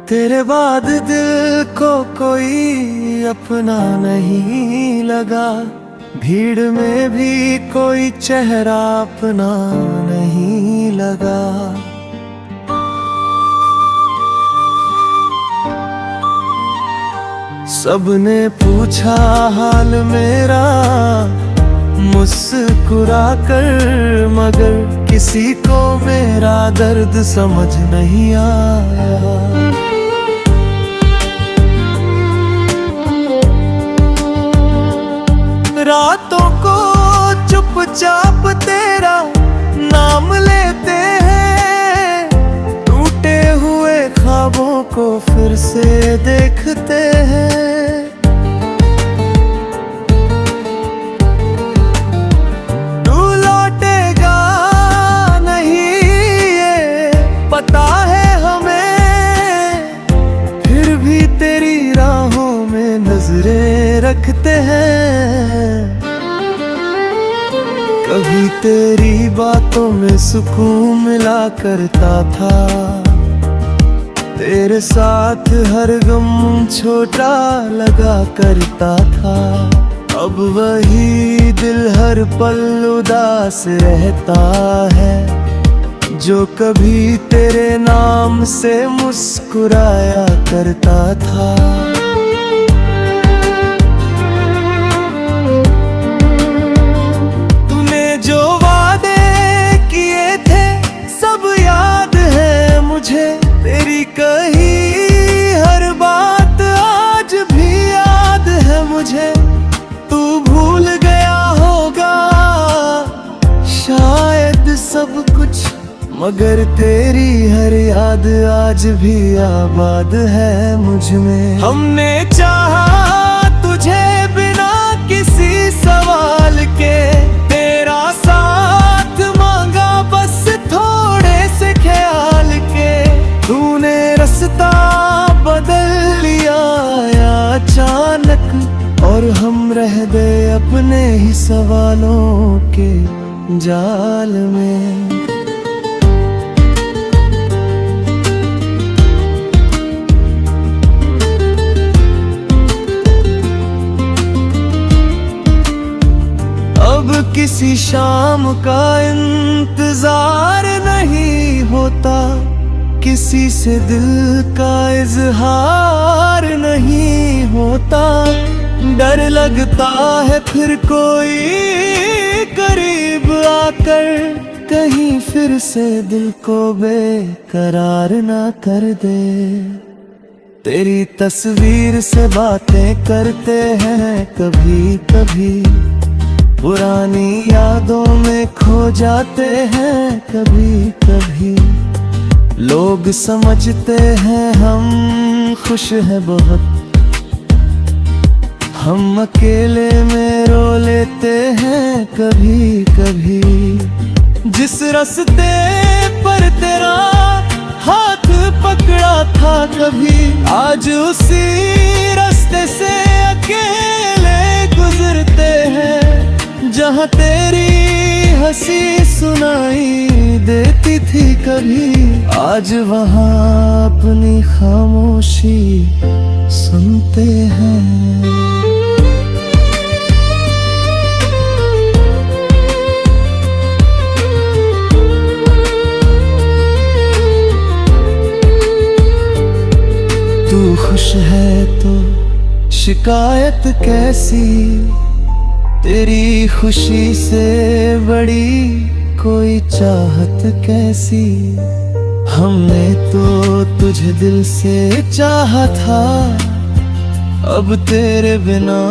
तेरे बाद दिल को कोई अपना नहीं लगा, भीड़ में भी कोई चेहरा अपना नहीं लगा। सबने पूछा हाल मेरा मुस्कुरा कर, मगर किसी को मेरा दर्द समझ नहीं आया। रातों को चुपचाप तेरा नाम लेते हैं, टूटे हुए ख्वाबों को फिर से देखते हैं। तू लौटेगा नहीं ये पता है हमें, फिर भी तेरी राहों में नजरें रखते हैं। कभी तेरी बातों में सुकून मिला करता था, तेरे साथ हर गम छोटा लगा करता था। अब वही दिल हर पल उदास रहता है, जो कभी तेरे नाम से मुस्कुराया करता था। तेरी कही हर बात आज भी याद है मुझे, तू भूल गया होगा शायद सब कुछ, मगर तेरी हर याद आज भी आबाद है मुझ में। हमने चाहा तुझे बिना किसी सवाल के, तेरा साथ मांगा बस थोड़े से ख्याल के। तूने रास्ता बदल लिया अचानक, और हम रह गए अपने ही सवालों के जाल में। अब किसी शाम का इंतजार नहीं होता, किसी से दिल का इजहार नहीं होता। डर लगता है फिर कोई करीब आकर, कहीं फिर से दिल को बेकरार ना कर दे। तेरी तस्वीर से बातें करते हैं कभी कभी, पुरानी यादों में खो जाते हैं कभी कभी। लोग समझते हैं हम खुश हैं बहुत, हम अकेले में रो लेते हैं कभी कभी। जिस रास्ते पर तेरा हाथ पकड़ा था कभी, आज उसी रास्ते से अकेले गुजरते हैं। जहाँ तेरी हंसी सुनाई देती थी कभी, आज वहाँ अपनी खामोशी सुनते हैं। तू खुश है तो शिकायत कैसी, तेरी खुशी से बड़ी कोई चाहत कैसी। हमने तो तुझे दिल से चाहा था, अब तेरे बिना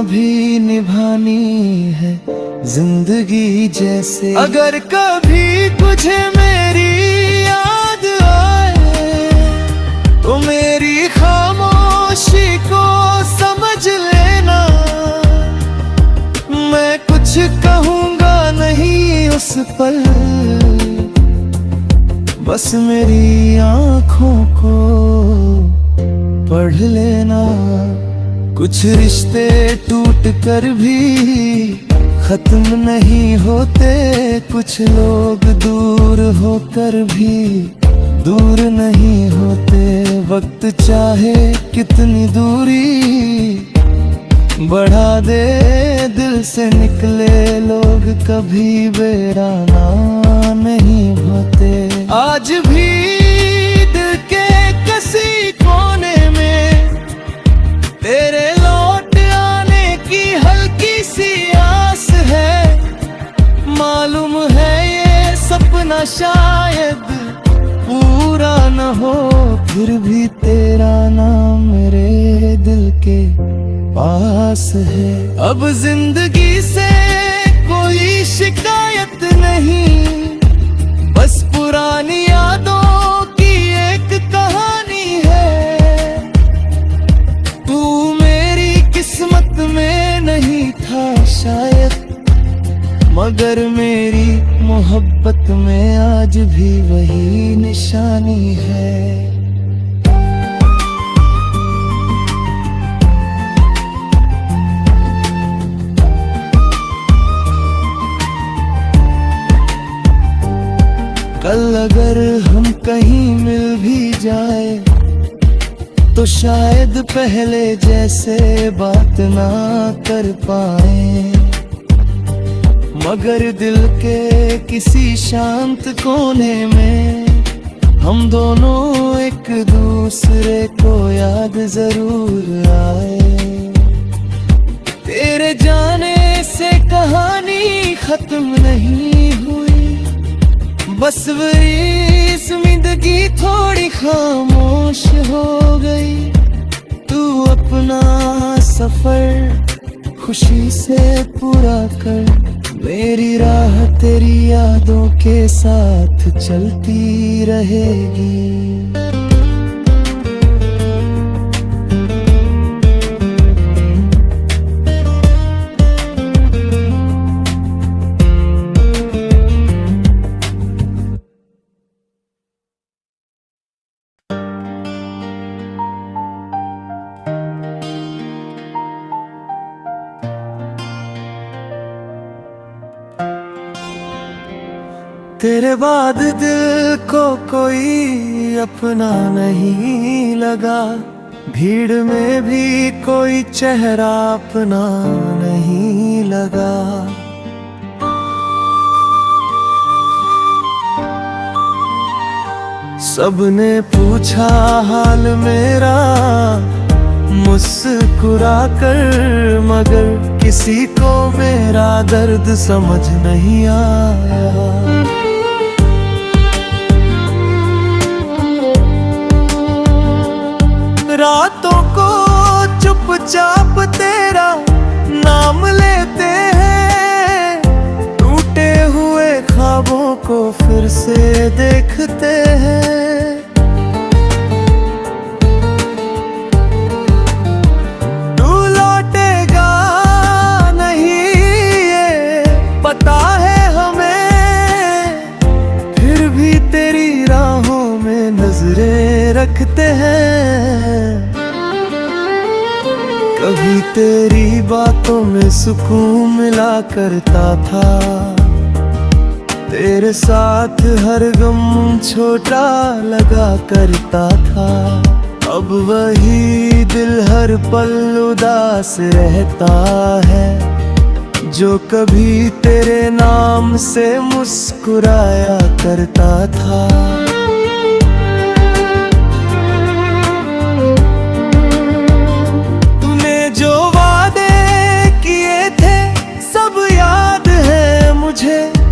भी निभानी है जिंदगी जैसे। अगर कभी तुझे मेरी याद आए, तो मेरी खामोशी को समझ लेना। मैं कुछ कहूँगा नहीं उस पल, बस मेरी आँखों को पढ़ लेना। कुछ रिश्ते टूट कर भी खत्म नहीं होते, कुछ लोग दूर होकर भी दूर नहीं होते वक्त चाहे कितनी दूरी बढ़ा दे। दिल से निकले लोग कभी बेराना नहीं होते। आज भी दिल के किसी कोने में तेरे लौट आने की हल्की सी आस है। मालूम है ये सपना शायद पूरा न हो, फिर भी तेरा नाम मेरे दिल के पास है। अब जिंदगी से कोई शिकायत नहीं, बस पुरानी यादों की एक कहानी है। तू मेरी किस्मत में नहीं था शायद, मगर मेरी मोहब्बत में आज भी वही निशानी है। कल अगर हम कहीं मिल भी जाए तो शायद पहले जैसे बात ना कर पाए, मगर दिल के किसी शांत कोने में हम दोनों एक दूसरे को याद जरूर आए। तेरे जाने से कहानी खत्म नहीं हुई, बस वही जिंदगी थोड़ी खामोश हो गई। तू अपना सफर खुशी से पूरा कर, मेरी राह तेरी यादों के साथ चलती रहेगी। तेरे बाद दिल को कोई अपना नहीं लगा, भीड़ में भी कोई चेहरा अपना नहीं लगा। सबने पूछा हाल मेरा मुस्कुरा कर, मगर किसी को मेरा दर्द समझ नहीं आया। रातों को चुपचाप तेरा नाम लेते हैं, टूटे हुए ख्वाबों को फिर से देखते हैं। तू लौटेगा नहीं ये पता है हमें, फिर भी तेरी राहों में नजरें रखते हैं। कभी तेरी बातों में सुकून मिला करता था, तेरे साथ हर गम छोटा लगा करता था। अब वही दिल हर पल उदास रहता है, जो कभी तेरे नाम से मुस्कुराया करता था।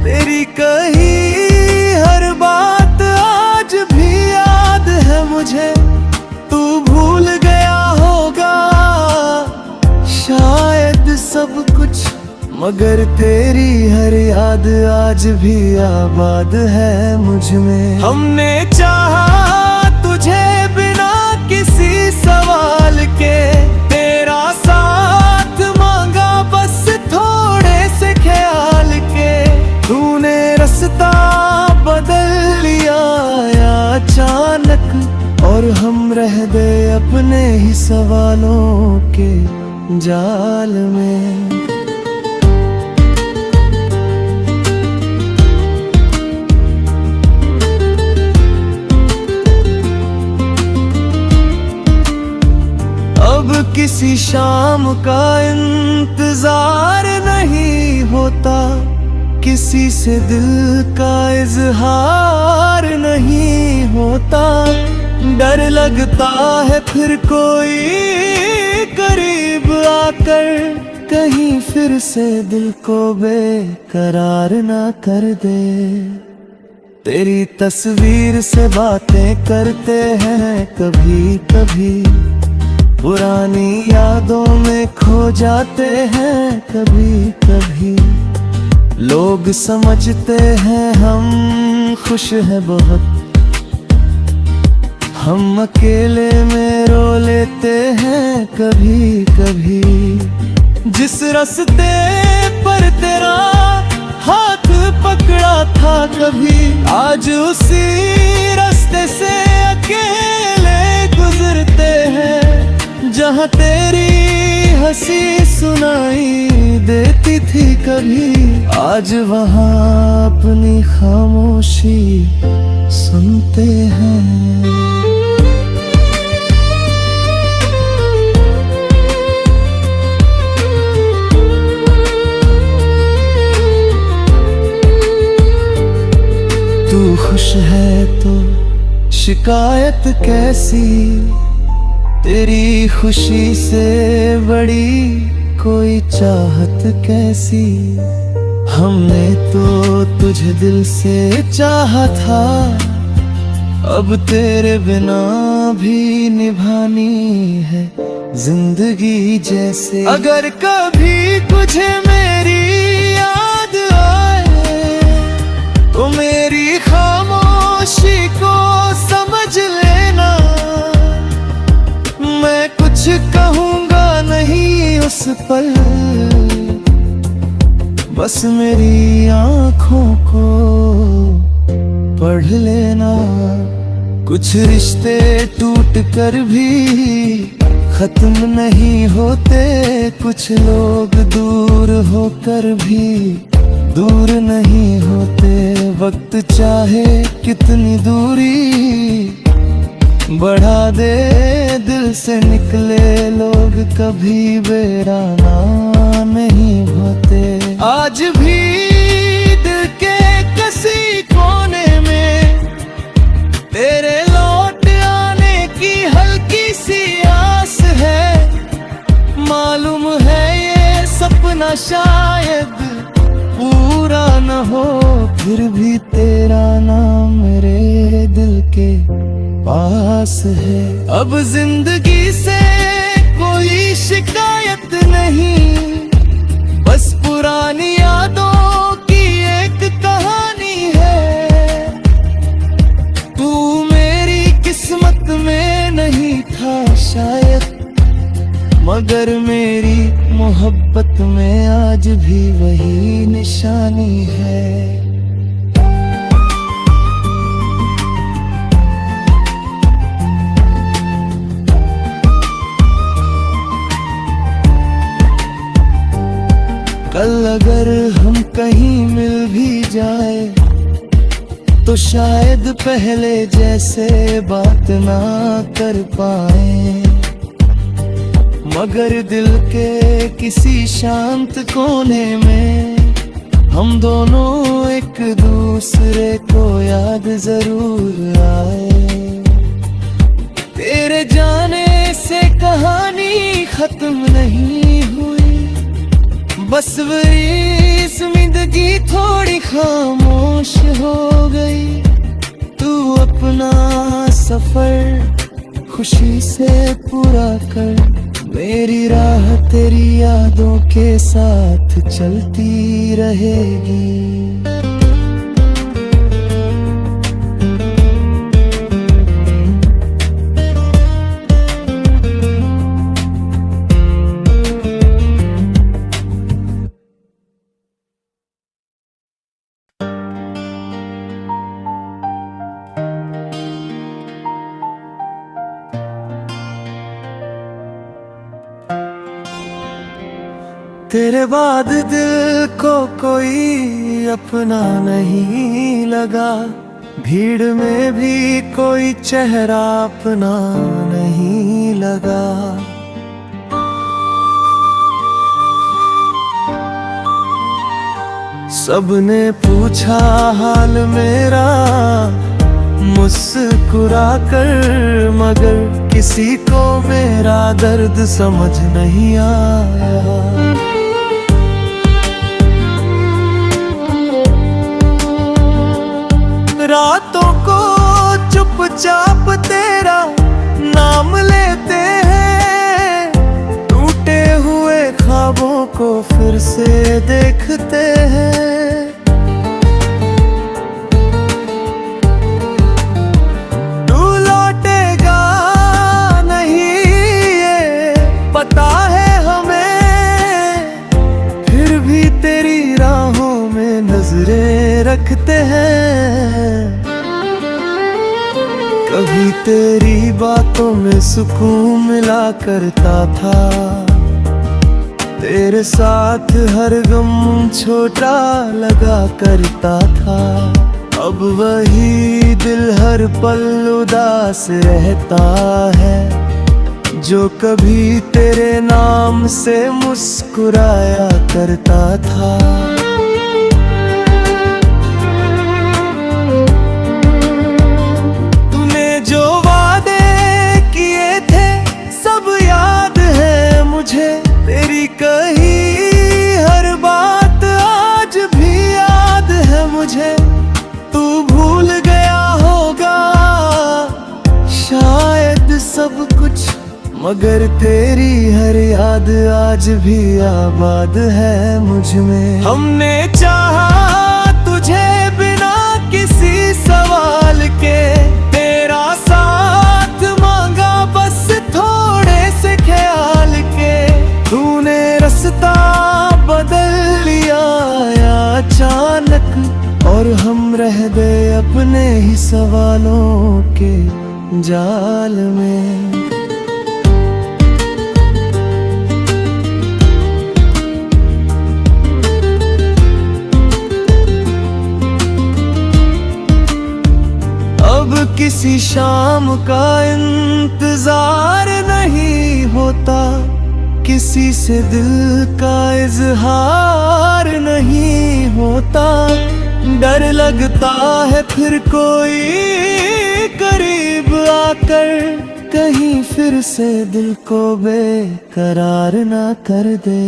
तेरी कही हर बात आज भी याद है मुझे। तू भूल गया होगा शायद सब कुछ, मगर तेरी हर याद आज भी आबाद है मुझ में। हमने चाहा तुझे बिना किसी सवाल के, तेरा साथ मांगा बस थोड़े से ख्याल के। तूने रास्ता बदल लिया अचानक, और हम रह गए अपने ही सवालों के जाल में। किसी शाम का इंतजार नहीं होता, किसी से दिल का इजहार नहीं होता। डर लगता है फिर कोई करीब आकर कहीं फिर से दिल को बेकरार ना कर दे। तेरी तस्वीर से बातें करते हैं कभी कभी, पुरानी यादों में खो जाते हैं कभी कभी। लोग समझते हैं हम खुश हैं बहुत, हम अकेले में रो लेते हैं कभी कभी। जिस रास्ते पर तेरा हाथ पकड़ा था कभी, आज उसी रास्ते से अकेले गुजरते हैं। जहाँ तेरी हंसी सुनाई देती थी कभी, आज वहाँ अपनी खामोशी सुनते हैं। तू खुश है तो शिकायत कैसी, तेरी खुशी से बड़ी कोई चाहत कैसी। हमने तो तुझे दिल से चाहा था, अब तेरे बिना भी निभानी है जिंदगी जैसे। अगर कभी तुझे मेरी याद आए तो मेरी खामोशी को समझ लेना। मैं कुछ कहूँगा नहीं उस पल, बस मेरी आँखों को पढ़ लेना। कुछ रिश्ते टूट कर भी खत्म नहीं होते, कुछ लोग दूर होकर भी दूर नहीं होते। वक्त चाहे कितनी दूरी बढ़ा दे, दिल से निकले लोग कभी बेराना नहीं होते। आज भी दिल के किसी कोने में तेरे लौट आने की हल्की सी आस है। मालूम है ये सपना शायद पूरा न हो, फिर भी तेरा नाम मेरे दिल के पास है। अब जिंदगी से कोई शिकायत नहीं, बस पुरानी यादों की एक कहानी है। तू मेरी किस्मत में नहीं था शायद, मगर मेरी मोहब्बत में आज भी वही निशानी है। कल अगर हम कहीं मिल भी जाए तो शायद पहले जैसे बात ना कर पाए, मगर दिल के किसी शांत कोने में हम दोनों एक दूसरे को याद जरूर आए। तेरे जाने से कहानी खत्म नहीं हुई, बस वही जिंदगी थोड़ी खामोश हो गई। तू अपना सफर खुशी से पूरा कर, मेरी राह तेरी यादों के साथ चलती रहेगी। तेरे बाद दिल को कोई अपना नहीं लगा, भीड़ में भी कोई चेहरा अपना नहीं लगा। सबने पूछा हाल मेरा मुस्कुरा कर, मगर किसी को मेरा दर्द समझ नहीं आया। रातों को चुपचाप तेरा नाम लेते हैं, टूटे हुए ख्वाबों को फिर से देखते हैं। तू लौटेगा नहीं ये पता है हमें, फिर भी तेरी राहों में नजरें रखते हैं। कभी तेरी बातों में सुकून मिला करता था, तेरे साथ हर गम छोटा लगा करता था। अब वही दिल हर पल उदास रहता है, जो कभी तेरे नाम से मुस्कुराया करता था। तेरी कही हर बात आज भी याद है मुझे, तू भूल गया होगा शायद सब कुछ, मगर तेरी हर याद आज भी आबाद है मुझ में। हमने चाहा तुझे बिना किसी सवाल के, तेरा साथ मांगा बस थोड़े से ख्याल के। तूने रास्ता बदल लिया अचानक, और हम रह गए अपने ही सवालों के जाल में। अब किसी शाम का इंतजार नहीं होता, किसी से दिल का इजहार नहीं होता। डर लगता है फिर कोई करीब आकर, कहीं फिर से दिल को बेकरार ना कर दे।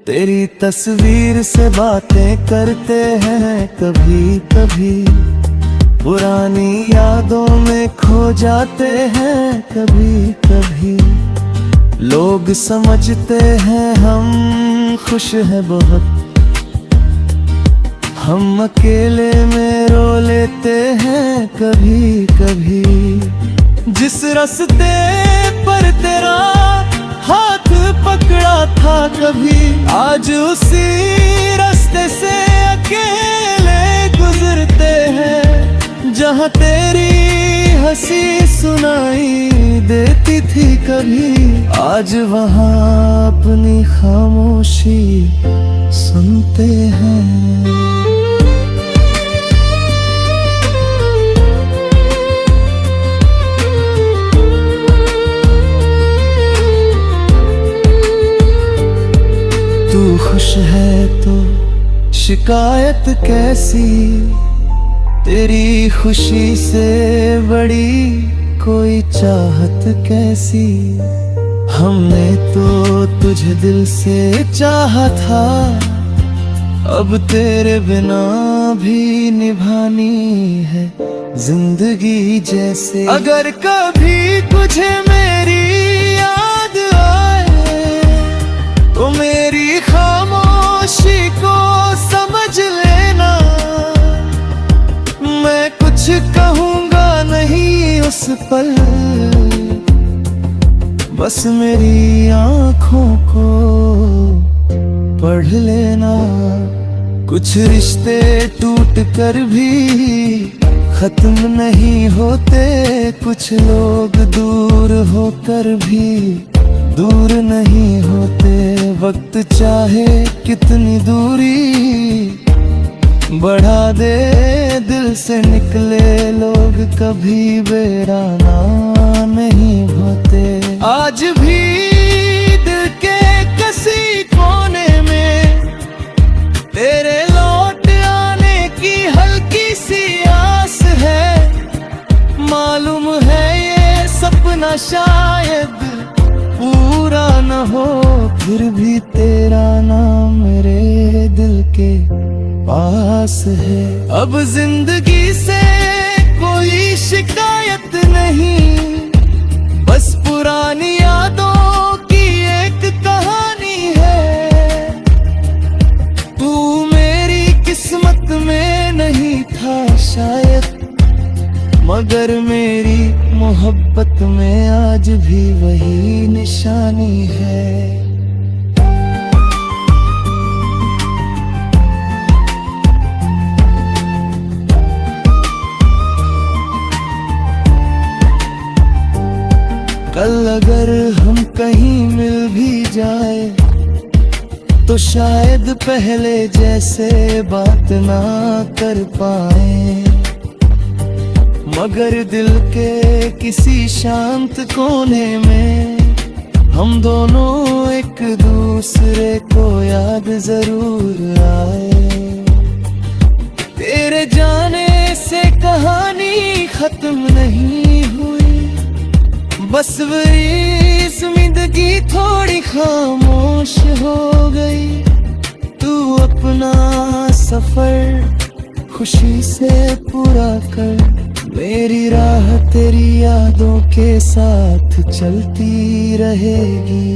तेरी तस्वीर से बातें करते हैं कभी कभी, पुरानी यादों में खो जाते हैं कभी कभी। लोग समझते हैं हम खुश हैं बहुत, हम अकेले में रो लेते हैं कभी कभी। जिस रास्ते पर तेरा हाथ पकड़ा था कभी, आज उसी रास्ते से अकेले गुजरते हैं। जहाँ तेरी हंसी सुनाई देती थी कभी, आज वहाँ अपनी खामोशी सुनते हैं। तू खुश है तो शिकायत कैसी, तेरी खुशी से बड़ी कोई चाहत कैसी। हमने तो तुझे दिल से चाहा था, अब तेरे बिना भी निभानी है जिंदगी जैसे। अगर कभी तुझे मेरी याद आए तो मेरी खामोशी को समझ लेना। मैं कुछ कहूँगा नहीं उस पल, बस मेरी आँखों को पढ़ लेना। कुछ रिश्ते टूट कर भी खत्म नहीं होते, कुछ लोग दूर होकर भी दूर नहीं होते। वक्त चाहे कितनी दूरी बढ़ा दे, दिल से निकले लोग कभी बेराना नहीं होते। आज भी दिल के किसी कोने में तेरे फिर भी तेरा नाम मेरे दिल के पास है। अब जिंदगी से कोई शिकायत नहीं, बस पुरानी यादों की एक कहानी है। तू मेरी किस्मत में नहीं था शायद, मगर मेरी मोहब्बत में आज भी वही निशानी है। कल अगर हम कहीं मिल भी जाए तो शायद पहले जैसे बात ना कर पाए, मगर दिल के किसी शांत कोने में हम दोनों एक दूसरे को याद जरूर आए। तेरे जाने से कहानी खत्म नहीं हुई, बस वही जिंदगी थोड़ी खामोश हो गई। तू अपना सफर खुशी से पूरा कर, मेरी राह तेरी यादों के साथ चलती रहेगी।